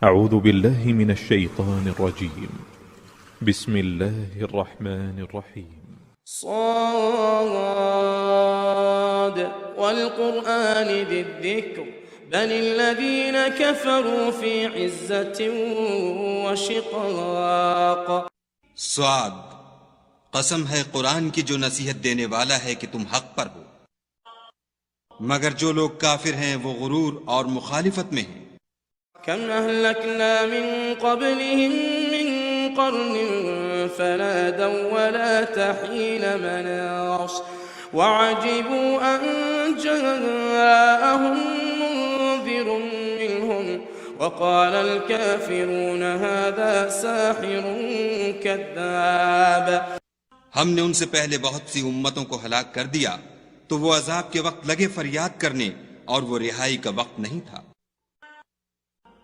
أعوذ بالله من الشيطان الرجيم. بسم الله الرحمن الرحيم. صاد والقرآن ذي الذكر بل الذين كفروا في عزة وشقاق. صاد، قسم ہے قرآن کی جو نصیحت دینے والا ہے کہ تم حق پر ہو، مگر جو لوگ کافر ہیں وہ غرور اور مخالفت میں ہیں۔ كم أهلكنا من قبلهم من قرن فنادوا ولا تحين مناص وعجبوا أن جاءهم منذر منهم وقال الكافرون هذا ساحر كذاب. ہم نے ان سے پہلے بہت سی امتوں کو ہلاک کر دیا تو وہ عذاب کے وقت لگے فریاد کرنے اور وہ رہائی کا وقت نہیں تھا،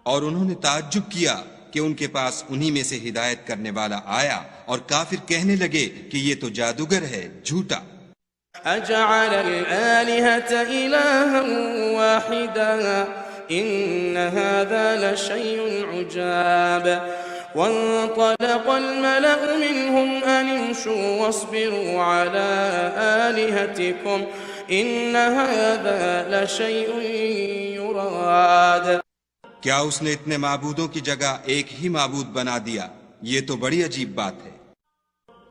اور انہوں نے تعجب کیا کہ ان کے پاس انہی میں سے ہدایت کرنے والا آیا، اور کافر کہنے لگے کہ یہ تو جادوگر ہے، جھوٹا۔ اجعل الآلهة إلها واحدا إن هذا لشيء عجاب. وانطلق الملأ منهم أن امشوا واصبروا على آلهتكم إن هذا لشيء يراد. کیا اس نے اتنے معبودوں کی جگہ ایک ہی معبود بنا دیا؟ یہ تو بڑی عجیب بات ہے۔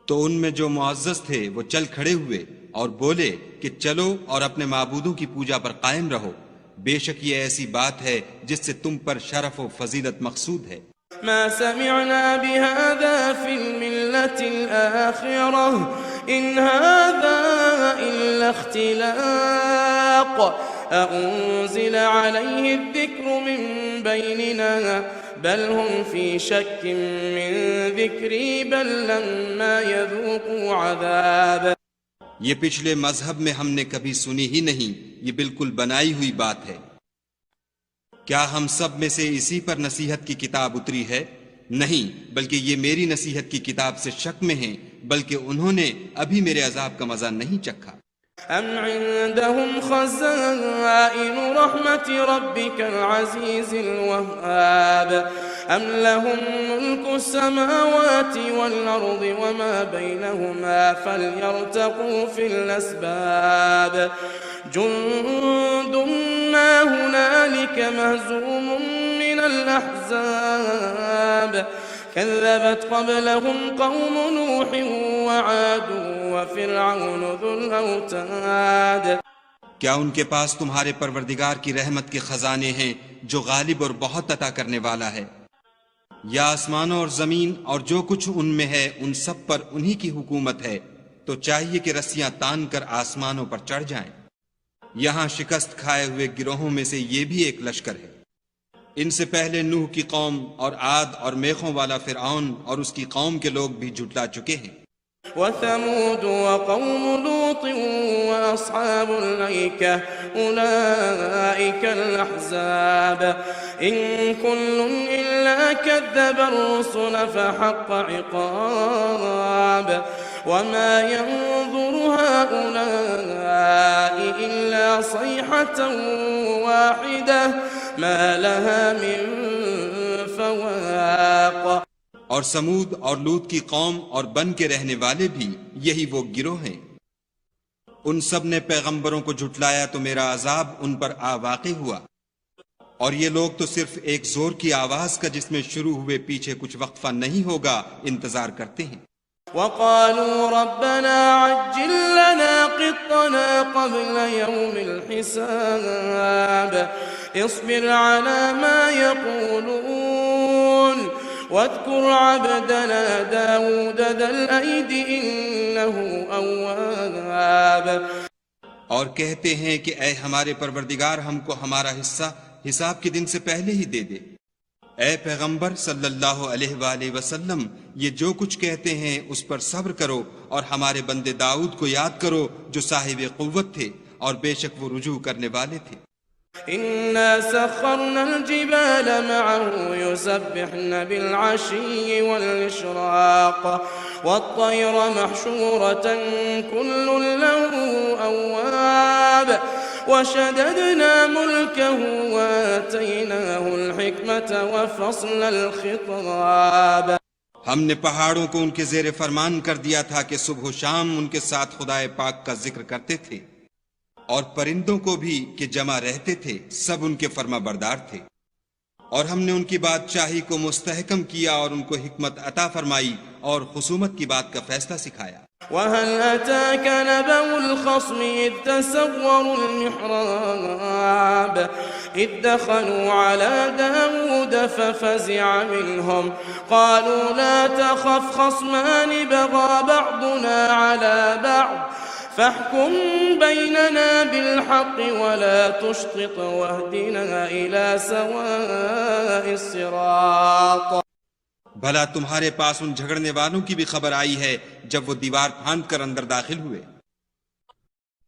تو ان میں جو معزز تھے وہ چل کھڑے ہوئے اور بولے کہ چلو اور اپنے معبودوں کی پوجا پر قائم رہو، بے شک یہ ایسی بات ہے جس سے تم پر شرف و فضیلت مقصود ہے۔ ما سمعنا بهذا في الملة الآخرة إن هذا إلا اختلاق أأنزل عليه الذكر من بيننا بل هم في شك من ذكري بل لما يذوقوا عذاب. یہ پچھلے مذہب میں ہم نے کبھی سنی ہی نہیں، یہ بالکل بنائی ہوئی بات ہے۔ کیا ہم سب میں سے اسی پر نصیحت کی کتاب اتری ہے؟ نہیں، بلکہ یہ میری نصیحت کی کتاب سے شک میں ہیں، بلکہ انہوں نے ابھی میرے عذاب کا مزہ نہیں چکھا۔ ام عندهم خزائن رحمت ربك العزيز الوهاب ام لهم ملك السماوات والارض وما بينهما فليرتقوا في الاسباب. جند ما هنالك مهزوم من الأحزاب كذبت قبلهم قوم نوح وعاد وفرعون ذو الأوتاد. کیا ان کے پاس تمہارے پروردگار کی رحمت کے خزانے ہیں جو غالب اور بہت عطا کرنے والا ہے؟ یا آسمانوں اور زمین اور جو کچھ ان میں ہے ان سب پر انہی کی حکومت ہے، تو چاہیے کہ رسیاں تان کر آسمانوں پر چڑھ جائیں۔ یہاں شکست کھائے ہوئے گروہوں میں سے یہ بھی ایک لشکر ہے۔ ان سے پہلے نوح کی قوم اور عاد اور میخوں والا فرعون اور اس کی قوم کے لوگ بھی جھٹلا چکے ہیں۔ وثمود وقوم لوط وأصحاب الأيكة أولئك الأحزاب إن كل إلا كذب الرسل فحق عقاب. وما ينظر هؤلاء إلا صيحة واحدة ما لها من فواق. اور سمود اور لوط کی قوم اور بن کے رہنے والے بھی یہی وہ گروہ ہیں۔ ان سب نے پیغمبروں کو جھٹلایا تو میرا عذاب ان پر واقع ہوا، اور یہ لوگ تو صرف ایک زور کی آواز کا جس میں شروع ہوئے پیچھے کچھ وقفہ نہیں ہوگا انتظار کرتے ہیں۔ وقالوا ربنا عجل لنا قطنا قبل يوم الحساب اصبر على ما يقولون واذكر عبدنا داود ذا الأيد إنه أواب. اور کہتے ہیں کہ اے ہمارے پروردگار ہم کو ہمارا حصہ حساب کے دن سے پہلے ہی دے دے۔ اے پیغمبر صلی اللہ علیہ وآلہ وسلم، یہ جو کچھ کہتے ہیں اس پر صبر کرو، اور ہمارے بندے داؤد کو یاد کرو جو صاحب قوت تھے اور بے شک وہ رجوع کرنے والے تھے۔ إنا سخرنا الجبال معه يسبحن بالعشي والإشراق والطير محشورة كل له أواب وشددنا ملكه وآتيناه الحكمة وفصل الخطاب. ہم نے پہاڑوں کو ان کے زیر فرمان کر دیا تھا کہ صبح و شام ان کے ساتھ خدائے پاک کا ذکر کرتے تھے، اور پرندوں کو بھی کہ جمع رہتے تھے سب ان کے فرما بردار تھے، اور ہم نے ان کی بادشاہی کو مستحکم کیا اور ان کو حکمت عطا فرمائی اور خصومت کی بات کا فیصلہ سکھایا. وهل أتاك نبأ الخصم إذ تسوروا المحراب إذ دخلوا على داود ففزع منهم قالوا لا تخف خصمان بغى بعضنا على بعض فاحكم بيننا بالحق ولا تشطط واهدنا إلى سواء الصراط. بھلا تمہارے پاس ان جھگڑنے والوں کی بھی خبر آئی ہے جب وہ دیوار پھاند کر اندر داخل ہوئے؟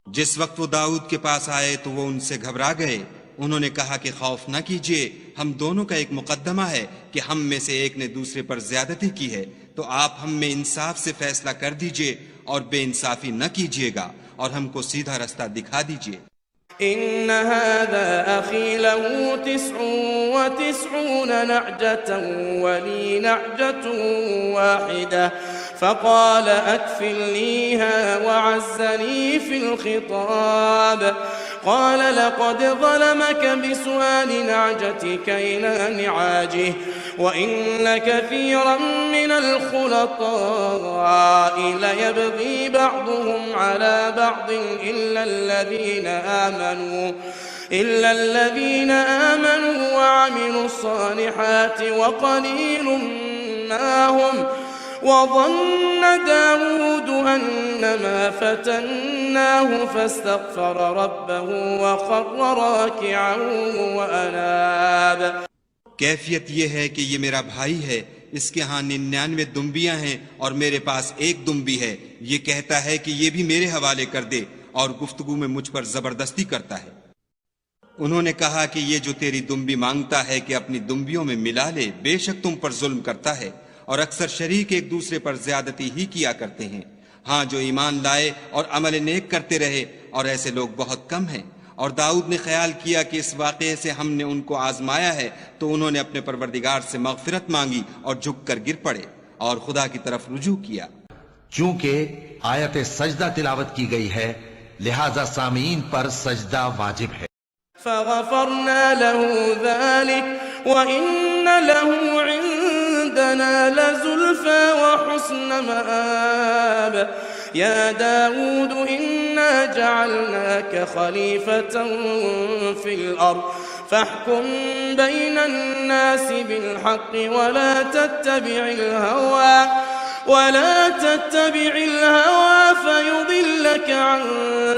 جس وقت وہ داؤد کے پاس آئے تو وہ ان سے گھبرا گئے. انہوں نے کہا کہ خوف نہ کیجیے، ہم دونوں کا ایک مقدمہ ہے کہ ہم میں سے ایک نے دوسرے پر زیادتی کی ہے، تو آپ ہم میں انصاف سے فیصلہ کر دیجیے اور بے انصافی نہ کیجیے گا اور ہم کو سیدھا رستہ دکھا دیجیے. إن هذا أخي له 99 نعجة ولي نعجة واحدة فقال أكفلنيها وعزني في الخطاب. قال لقد ظلمك بسؤال نعجتك إلى نعاجه وإن كثيرا من الخلطاء ليبغي بعضهم على بعض إلا الذين آمنوا وعملوا الصالحات وقليل ما هم. وظن داود أنما فتناه فاستغفر ربه وخر راكعا وأناب. کیفیت یہ ہے کہ یہ میرا بھائی ہے، اس کے ہاں 99 دمبیاں ہیں اور میرے پاس ایک دمبی ہے. یہ کہتا ہے کہ یہ بھی میرے حوالے کر دے اور گفتگو میں مجھ پر زبردستی کرتا ہے. انہوں نے کہا کہ یہ جو تیری دمبی مانگتا ہے کہ اپنی دمبیوں میں ملا لے، بے شک تم پر ظلم کرتا ہے اور اکثر شریک ایک دوسرے پر زیادتی ہی کیا کرتے ہیں. ہاں جو ایمان لائے اور عمل نیک کرتے رہے، اور ایسے لوگ بہت کم ہیں. اور داؤد نے خیال کیا کہ اس واقعے سے ہم نے ان کو آزمایا ہے، تو انہوں نے اپنے پروردگار سے مغفرت مانگی اور جھک کر گر پڑے اور خدا کی طرف رجوع کیا. چونکہ آیت سجدہ تلاوت کی گئی ہے لہذا سامعین پر سجدہ واجب ہے. فغفرنا له ذلك وإن له عندنا لزلفى وحسن مآب. يا داود إنا جعلناك خليفة في الأرض فاحكم بين الناس بالحق ولا تتبع الهوى فيضلك عن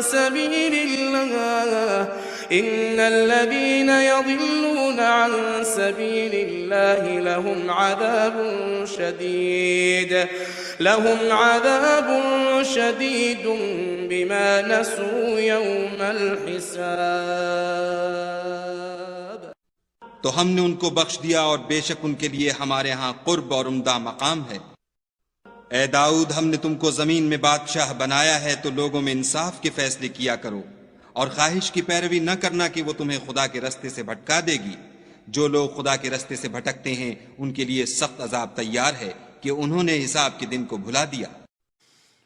سبيل الله. إن الذين يضلون عن سبيل الله لهم عذاب شديد بما نسوا يوم الحساب. تو ہم نے ان کو بخش دیا اور بے شک ان کے لیے ہمارے ہاں قرب اور عمدہ مقام ہے. اے داؤد، ہم نے تم کو زمین میں بادشاہ بنایا ہے تو لوگوں میں انصاف کے فیصلے کیا کرو اور خواہش کی پیروی نہ کرنا کہ وہ تمہیں خدا کے رستے سے بھٹکا دے گی. جو لوگ خدا کے رستے سے بھٹکتے ہیں ان کے لیے سخت عذاب تیار ہے کہ انہوں نے حساب کے دن کو بھلا دیا.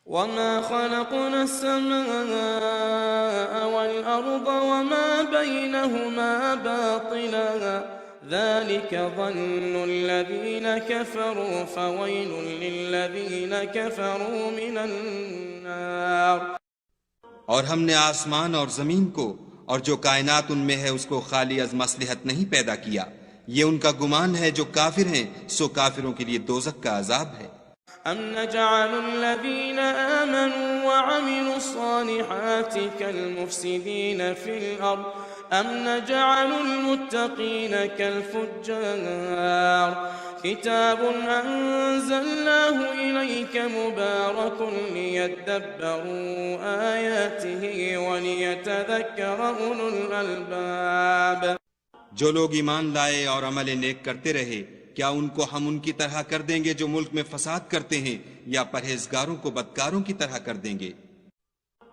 وما خلقنا السماء والأرض وما بينهما باطلا ذلك ظن الذين كفروا فويل للذين كفروا من النار. اور ہم نے آسمان اور زمین کو اور جو کائنات ان میں ہے اس کو خالی از مصلحت نہیں پیدا کیا. یہ ان کا گمان ہے جو کافر ہیں، سو کافروں کے لیے دوزخ کا عذاب ہے. أم نجعل الذين آمنوا وعملوا الصالحات كالمفسدين في الأرض أم نجعل المتقين كالفجار. كتاب أنزلناه إليك مبارك ليدبروا آياته وليتذكر أولو الألباب. جو لوگ ایمان لائے اور عمل نیک کرتے رہے، کیا ان کو ہم ان کی طرح کر دیں گے جو ملک میں فساد کرتے ہیں، یا پرہیزگاروں کو بدکاروں کی طرح کر دیں گے؟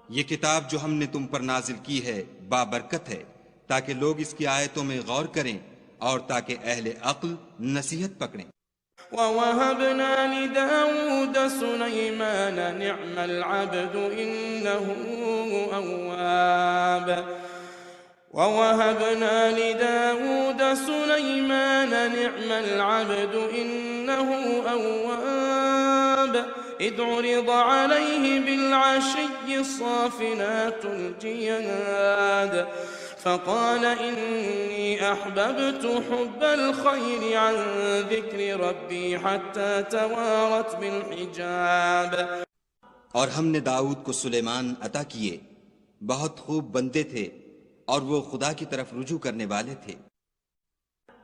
یہ کتاب جو ہم نے تم پر نازل کی ہے بابرکت ہے، تاکہ لوگ اس کی آیتوں میں غور کریں اور تاکہ اہل عقل نصیحت پکڑیں۔ وَوَهَبْنَا لِدَاوُودَ سُلَيْمَانَ نِعْمَ الْعَبْدُ إِنَّهُ أَوَّابٌ وَوَهَبْنَا لِدَاوُودَ سُلَيْمَانَ نِعْمَ الْعَبْدُ إِنَّهُ أَوَّابٌ إِذْ عُرِضَ عَلَيْهِ بِالْعَشِيِّ الصَّافِنَاتُ الْجِيَادُ فقال إني أحببت حب الخير عن ذكر ربي حتى توارت بالحجاب۔ اور ہم نے داؤد کو سلیمان عطا کیے، بہت خوب بندے تھے اور وہ خدا کی طرف رجوع کرنے والے تھے۔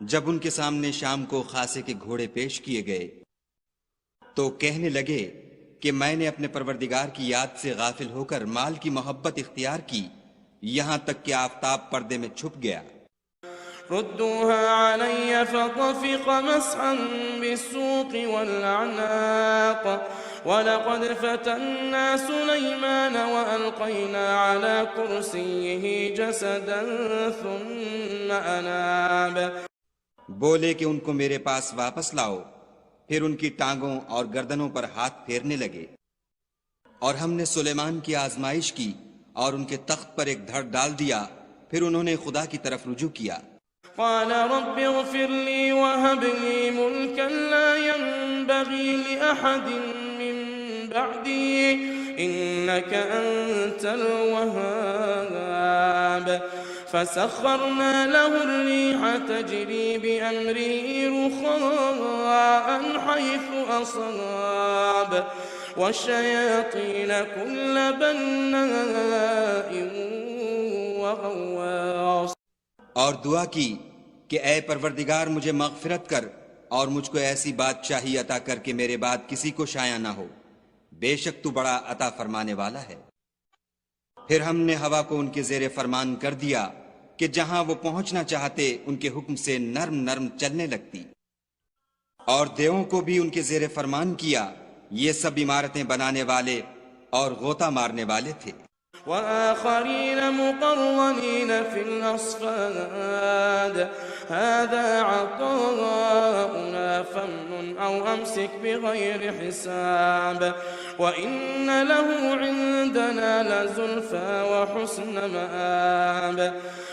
جب ان کے سامنے شام کو خاصے کے گھوڑے پیش کیے گئے تو کہنے لگے کہ میں نے اپنے پروردگار کی یاد سے غافل ہو کر مال کی محبت اختیار کی، یہاں تک کہ آفتاب پردے میں چھپ گیا۔ ردوها علي فطفق مسحا بالسوق والأعناق ولقد فتنا سليمان وألقينا على كرسيه جسدا ثم أناب۔ بولے کہ ان کو میرے پاس واپس لاؤ، پھر ان کی ٹانگوں اور گردنوں پر ہاتھ پھیرنے لگے۔ اور ہم نے سلیمان کی آزمائش کی اور ان کے تخت پر ایک دھڑ ڈال دیا، پھر انہوں نے خدا کی طرف رجوع کیا۔ قال رب اغفر لي وهب لي ملكا لا ينبغي لأحد من بعدي إنك أنت الوهاب۔ فسخرنا له الريح تجري بأمره رخاء حيث أصاب والشياطين كل بناء وغواص۔ اور دعا کی کہ اے پروردگار مجھے مغفرت کر اور مجھ کو ایسی بادشاہی عطا کر کے میرے بعد کسی کو شایع نہ ہو، بے شک تو بڑا عطا فرمانے والا ہے۔ پھر ہم نے ہوا کو ان کے زیر فرمان کر دیا کہ جہاں وہ پہنچنا چاہتے ان کے حکم سے نرم نرم چلنے لگتی، اور دیووں کو بھی ان کے زیر فرمان کیا، یہ سب عمارتیں بنانے والے اور غوطہ مارنے والے تھے۔ وآخرين مقرنين في الأصفاد هذا عطاؤنا فامنن أو أمسك بغير حساب وإن له عندنا لزلفى وحسن مآب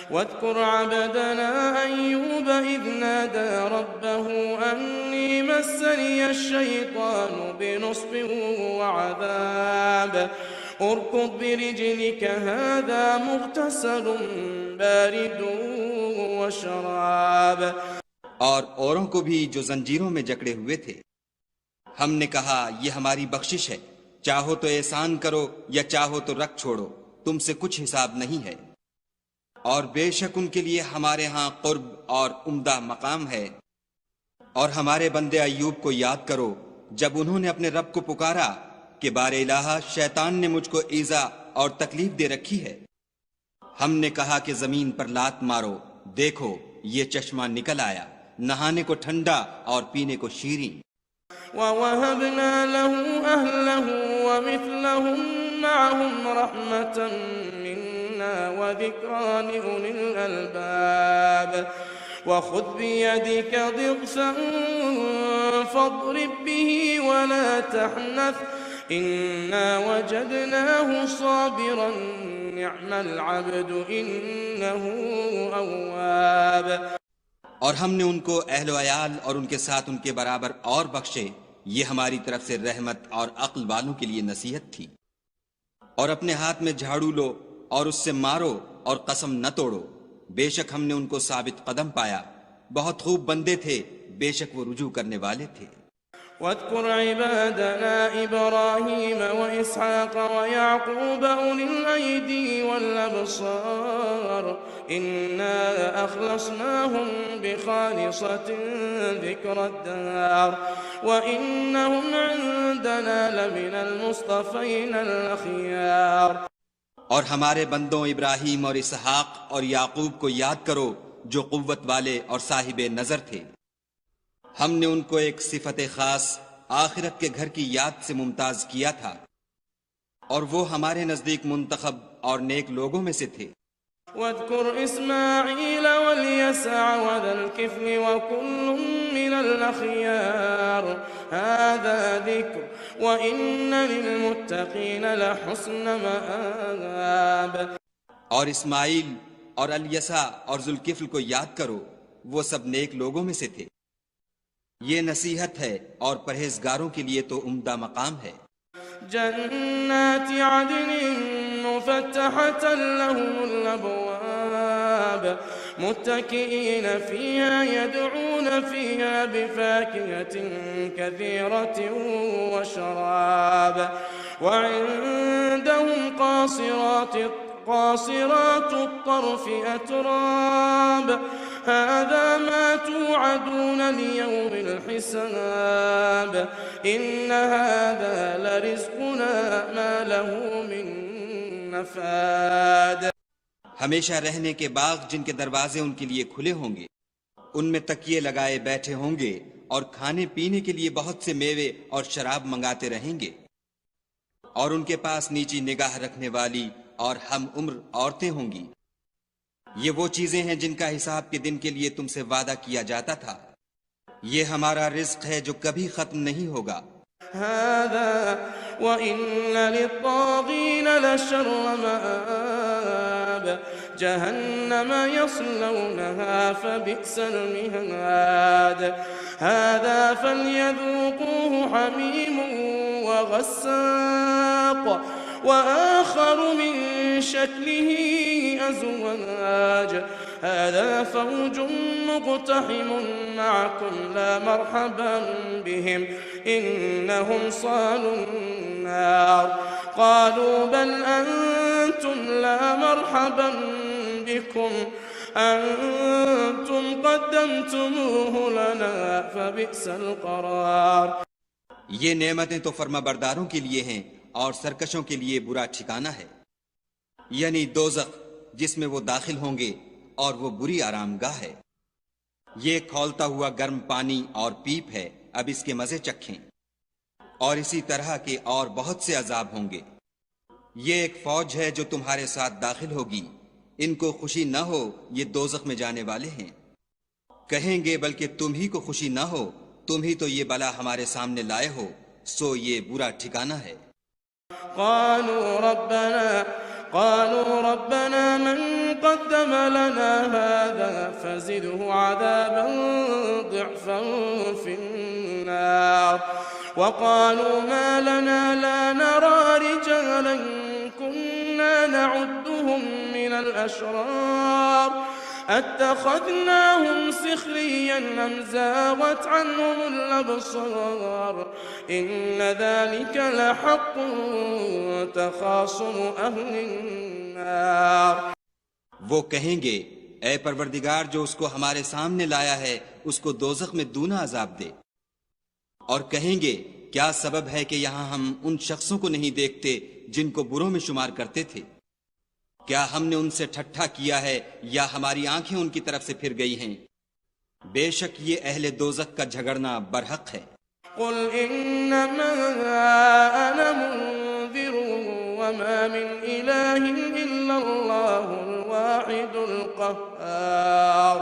واذكر عبدنا أيوب إذ نادى ربه أني مسني الشيطان بنصب وعذاب اركض برجلك هذا مغتسل بارد وشراب۔ اور اوروں کو بھی جو زنجیروں میں جکڑے ہوئے تھے ہم نے کہا یہ ہماری بخشش ہے، چاہو تو احسان کرو یا چاہو تو رکھ چھوڑو، تم سے کچھ حساب نہیں ہے، اور بے شک ان کے لیے ہمارے ہاں قرب اور عمدہ مقام ہے۔ اور ہمارے بندے ایوب کو یاد کرو جب انہوں نے اپنے رب کو پکارا کہ بار الہ شیطان نے مجھ کو ایذا اور تکلیف دے رکھی ہے۔ ہم نے کہا کہ زمین پر لات مارو، دیکھو یہ چشمہ نکل آیا، نہانے کو ٹھنڈا اور پینے کو شیریں۔ وَوَهَبْنَا لَهُ أَهْلَهُ وَمِثْلَهُمْ مَعَهُمْ رَحْمَةً مِنَّا وَذِكْرَى لِأُولِي الْأَلْبَابِ وَخُذْ بِيَدِكَ ضِغْثًا فَاضْرِب بِّهِ وَلَا تَحْنَثْ إِنَّا وَجَدْنَاهُ صَابِرًا نِعْمَ الْعَبْدُ إِنَّهُ أَوَّابٌ۔ اور ہم نے ان کو اہل و عیال اور ان کے ساتھ ان کے برابر اور بخشے، یہ ہماری طرف سے رحمت اور عقل والوں کے لیے نصیحت تھی۔ اور اپنے ہاتھ میں جھاڑو لو اور اس سے مارو اور قسم نہ توڑو، بے شک ہم نے ان کو ثابت قدم پایا، بہت خوب بندے تھے، بے شک وہ رجوع کرنے والے تھے۔ واذكر عبادنا إبراهيم وإسحاق ويعقوب أولي الأيدي والأبصار إنا أخلصناهم بخالصة ذكر الدار وإنهم عندنا لمن المصطفين الأخيار۔ اور ہمارے بندوں ابراہیم اور اسحاق اور یعقوب کو یاد کرو جو قوت والے اور صاحب نظر تھے، ہم نے ان کو ایک صفت خاص آخرت کے گھر کی یاد سے ممتاز کیا تھا، اور وہ ہمارے نزدیک منتخب اور نیک لوگوں میں سے تھے۔ واذكر إسماعيل واليسع وذا الكفل وكل من الأخيار هذا ذكر وإن للمتقين لحسن مآب۔ اور اسماعیل اور الیسع اور ذوالکفل کو یاد کرو، وہ سب نیک لوگوں میں سے تھے۔ یہ نصیحت ہے اور پرہیزگاروں کے لیے تو عمدہ مقام ہے۔ جنات عدن مفتحة لهم الأبواب متكئين فيها يدعون فيها بفاكهة كثيرة وشراب وعندهم قاصرات الطرف أتراب هذا ما توعدون ليوم الحساب إن هذا لرزقنا ما له من نفاد۔ ہمیشہ رہنے کے باغ جن کے دروازے ان کے لیے کھلے ہوں گے، ان میں تکیے لگائے بیٹھے ہوں گے اور کھانے پینے کے لیے بہت سے میوے اور شراب منگاتے رہیں گے، اور ان کے پاس نیچی نگاہ رکھنے والی اور ہم عمر عورتیں ہوں گی۔ یہ وہ چیزیں ہیں جن کا حساب کے دن کے لیے تم سے وعدہ کیا جاتا تھا۔ یہ ہمارا رزق ہے جو کبھی ختم نہیں ہوگا۔ هذا وإن للطاغين لشر مآب جهنم يصلونها فبئس المهاد هذا فليذوقوه حميم وغساق وآخر من شكله أزواج هذا فوج مقتحم معكم لا مرحبا بهم إنهم صالوا النار قالوا بل أنتم لا مرحبا بكم أنتم قدمتموه لنا فبئس القرار۔ یہ نعمتیں تو فرما برداروں کے لیے ہیں اور سرکشوں کے لیے برا ٹھکانہ ہے، یعنی دوزخ جس میں وہ داخل ہوں گے اور وہ بری آرام گاہ ہے۔ یہ کھولتا ہوا گرم پانی اور پیپ ہے، اب اس کے مزے چکھیں۔ اور اسی طرح کے اور بہت سے عذاب ہوں گے۔ یہ ایک فوج ہے جو تمہارے ساتھ داخل ہوگی، ان کو خوشی نہ ہو یہ دوزخ میں جانے والے ہیں۔ کہیں گے بلکہ تم ہی کو خوشی نہ ہو، تم ہی تو یہ بلا ہمارے سامنے لائے ہو، سو یہ برا ٹھکانہ ہے۔ قالوا ربنا من قدم لنا هذا فزده عذابا ضعفا في النار وقالوا ما لنا لا نرى رجالا كنا نعدهم من الأشرار اتخذناهم سخريا أم زاغت عنهم الأبصار إن ذلك لحق تخاصم أهل النار۔ وہ کہیں گے اے پروردگار جو اس کو ہمارے سامنے لایا ہے اس کو دوزخ میں دونا عذاب دے، اور کہیں گے کیا سبب ہے کہ یہاں ہم ان شخصوں کو نہیں دیکھتے جن کو بروں میں شمار کرتے تھے؟ کیا ہم نے ان سے ٹھٹھا کیا ہے یا ہماری آنکھیں ان کی طرف سے پھر گئی ہیں؟ بے شک یہ اہل دوزخ کا جھگڑنا برحق ہے۔ قل انما انا منذر وما من اله الا الله الواحد القهار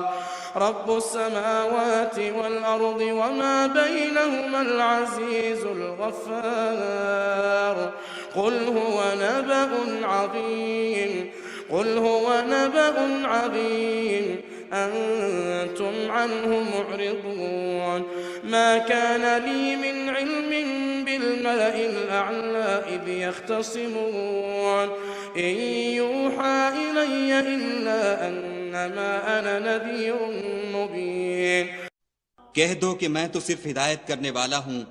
رب السماوات والارض وما بينهما العزيز الغفار قل هو نبأ عظيم أنتم عنه معرضون ما كان لي من علم بالملأ الأعلى إذ يختصمون إن يوحى إلي إلا أنما أنا نذير مبين۔ کہہ دو کہ میں تو صرف ہدایت کرنے والا ہوں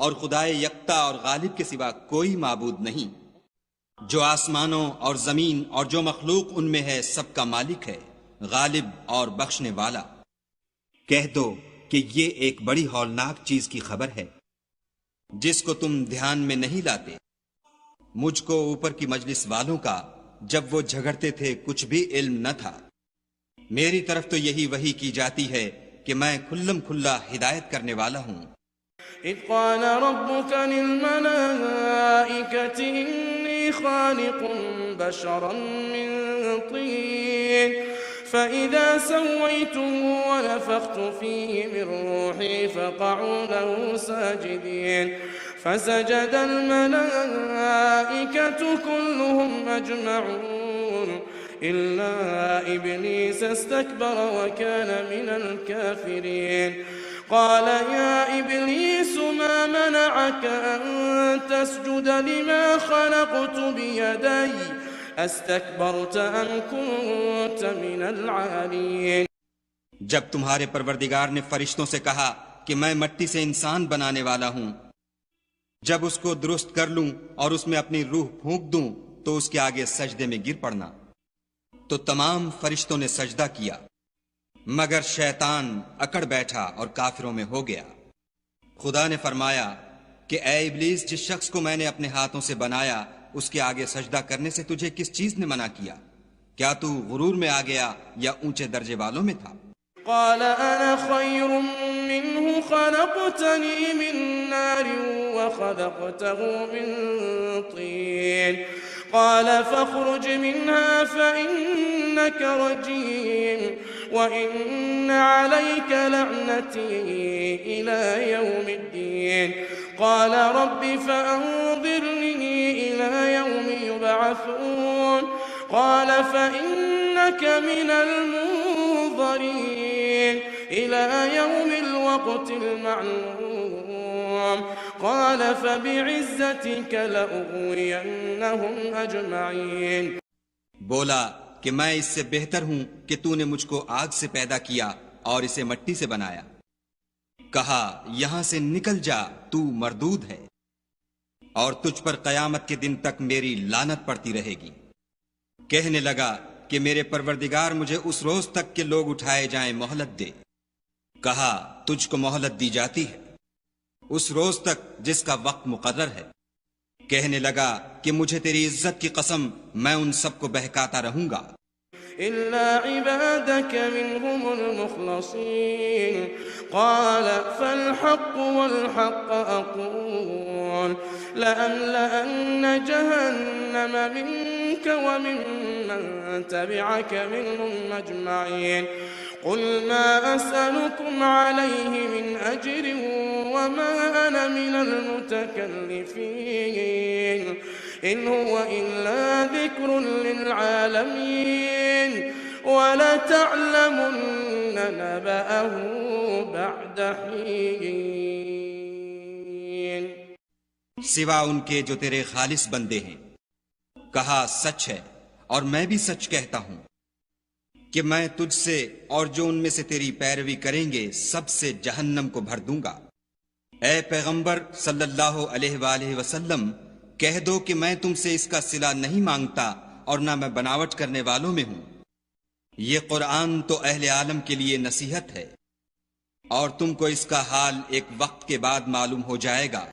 اور خدائے یکتا اور غالب کے سوا کوئی معبود نہیں، جو آسمانوں اور زمین اور جو مخلوق ان میں ہے سب کا مالک ہے، غالب اور بخشنے والا۔ کہہ دو کہ یہ ایک بڑی ہولناک چیز کی خبر ہے جس کو تم دھیان میں نہیں لاتے۔ مجھ کو اوپر کی مجلس والوں کا جب وہ جھگڑتے تھے کچھ بھی علم نہ تھا، میری طرف تو یہی وحی کی جاتی ہے کہ میں کھلم کھلا ہدایت کرنے والا ہوں۔ إذ قال ربك للملائكة إني خالق بشرا من طين فإذا سويته ونفخت فيه من روحي فقعوا له ساجدين فسجد الملائكة كلهم أجمعون إلا إبليس استكبر وكان من الكافرين قال يا إبليس ما منعك أن تسجد لما خلقت بيدي استكبرت أم كنت من العالين جب تمہارے پروردگار نے فرشتوں سے کہا کہ میں مٹی سے انسان بنانے والا ہوں، جب اس کو درست کر لوں اور اس میں اپنی روح پھونک دوں تو اس کے آگے سجدے میں گر پڑنا، تو تمام فرشتوں نے سجدہ کیا مگر شیطان اکڑ بیٹھا اور کافروں میں ہو گیا۔ خدا نے فرمایا کہ اے ابلیس، جس شخص کو میں نے اپنے ہاتھوں سے بنایا اس کے آگے سجدہ کرنے سے تجھے کس چیز نے منع کیا؟ کیا تو غرور میں آ گیا یا اونچے درجے والوں میں تھا؟ قال أنا خير منه خلقتني من نار وخلقته من طين قال فاخرج منها فإنك رجيم وإن عليك لعنتي إلى يوم الدين قال رب فأنظرني إلى يوم يبعثون قال فإنك من المنظرين إلى يوم الوقت المعلوم قال فبعزتك لأغوينهم أجمعين بولا کہ میں اس سے بہتر ہوں کہ تو نے مجھ کو آگ سے پیدا کیا اور اسے مٹی سے بنایا۔ کہا یہاں سے نکل جا، تو مردود ہے اور تجھ پر قیامت کے دن تک میری لعنت پڑتی رہے گی۔ کہنے لگا کہ میرے پروردگار مجھے اس روز تک کہ لوگ اٹھائے جائیں مہلت دے۔ کہا تجھ کو مہلت دی جاتی ہے اس روز تک جس کا وقت مقرر ہے۔ کہنے لگا کہ مجھے تیری عزت کی قسم میں ان سب کو بہکاتا رہوں گا إلا عبادك منهم المخلصين قال فالحق والحق أقول لأملأن جهنم منك ومن من تبعك منهم أجمعين قل ما أسألكم عليه من أجر وما أنا من المتكلفين إن هو إلا ذكر للعالمين ولتعلمن نبأه بعد حين سوا ان کے جو تیرے خالص بندے ہیں۔ کہا سچ ہے اور میں بھی سچ کہتا ہوں کہ میں تجھ سے اور جو ان میں سے تیری پیروی کریں گے سب سے جہنم کو بھر دوں گا۔ اے پیغمبر صلی اللہ علیہ وآلہ وسلم، کہہ دو کہ میں تم سے اس کا صلہ نہیں مانگتا اور نہ میں بناوٹ کرنے والوں میں ہوں۔ یہ قرآن تو اہل عالم کے لیے نصیحت ہے اور تم کو اس کا حال ایک وقت کے بعد معلوم ہو جائے گا۔